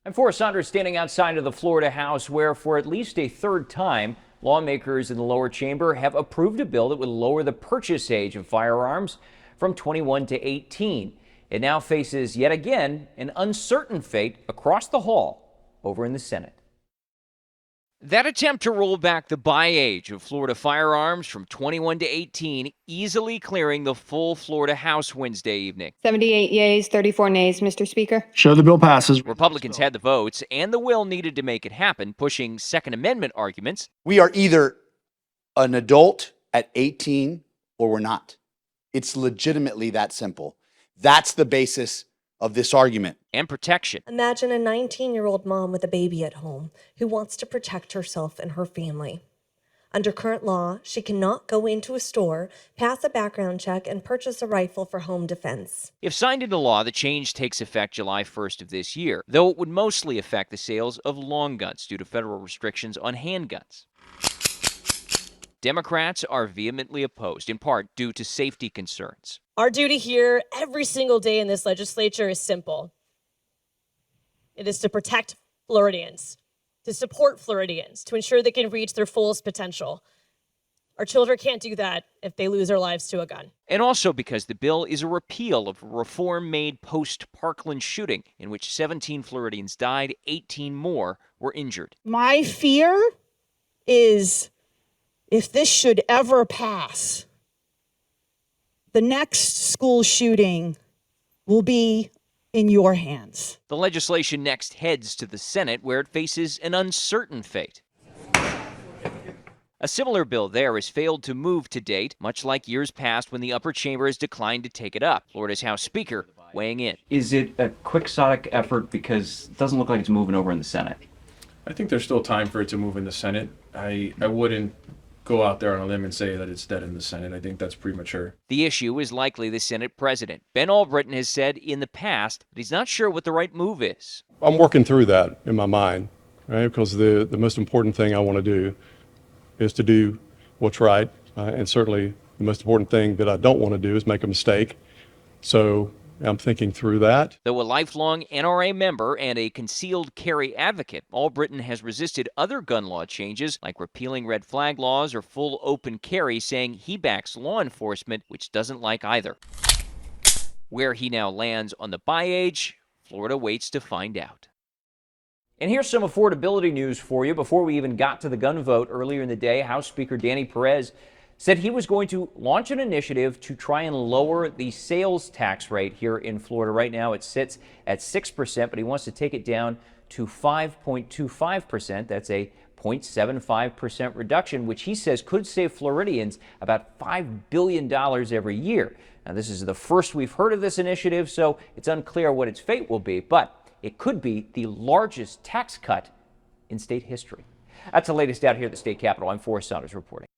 I'm Forrest Saunders standing outside of the Florida House where for at least a third time, lawmakers in the lower chamber have approved a bill that would lower the purchase age of firearms from 21 to 18. It now faces yet again an uncertain fate across the hall over in the Senate. That attempt to roll back the buy age of Florida firearms from 21 to 18 easily clearing the full Florida House Wednesday evening. 78 yeas, 34 nays, Mr. Speaker. Show the bill passes. Republicans had the votes and the will needed to make it happen, pushing Second Amendment arguments. We are either an adult at 18 or we're not. It's legitimately that simple. That's the basis of this argument. And protection. Imagine a 19-year-old mom with a baby at home who wants to protect herself and her family. Under current law, she cannot go into a store, pass a background check, and purchase a rifle for home defense. If signed into law, the change takes effect July 1st of this year, though it would mostly affect the sales of long guns due to federal restrictions on handguns. Democrats are vehemently opposed, in part due to safety concerns. Our duty here every single day in this legislature is simple. It is to protect Floridians, to support Floridians, to ensure they can reach their fullest potential. Our children can't do that if they lose their lives to a gun. And also because the bill is a repeal of a reform made post-Parkland shooting, in which 17 Floridians died, 18 more were injured. My fear is if this should ever pass, the next school shooting will be in your hands. The legislation next heads to the Senate, where it faces an uncertain fate. A similar bill there has failed to move to date, much like years past when the upper chamber has declined to take it up. Florida's House Speaker weighing in. Is it a quixotic effort because it doesn't look like it's moving over in the Senate? I think there's still time for it to move in the Senate. I wouldn't go out there on a limb and say that it's dead in the Senate. I think that's premature. The issue is likely the Senate president. Ben Albritton has said in the past that he's not sure what the right move is. I'm working through that in my mind, right? Because the most important thing I want to do is to do what's right. And certainly the most important thing that I don't want to do is make a mistake. So I'm thinking through that. Though a lifelong NRA member and a concealed carry advocate, Albritton has resisted other gun law changes like repealing red flag laws or full open carry, saying he backs law enforcement, which doesn't like either. Where he now lands on the buy age, Florida waits to find out. And here's some affordability news for you. Before we even got to the gun vote earlier in the day, House Speaker Danny Perez said he was going to launch an initiative to try and lower the sales tax rate here in Florida. Right now it sits at 6%, but he wants to take it down to 5.25%. That's a 0.75% reduction, which he says could save Floridians about $5 billion every year. Now, this is the first we've heard of this initiative, so it's unclear what its fate will be, but it could be the largest tax cut in state history. That's the latest out here at the state capitol. I'm Forrest Saunders reporting.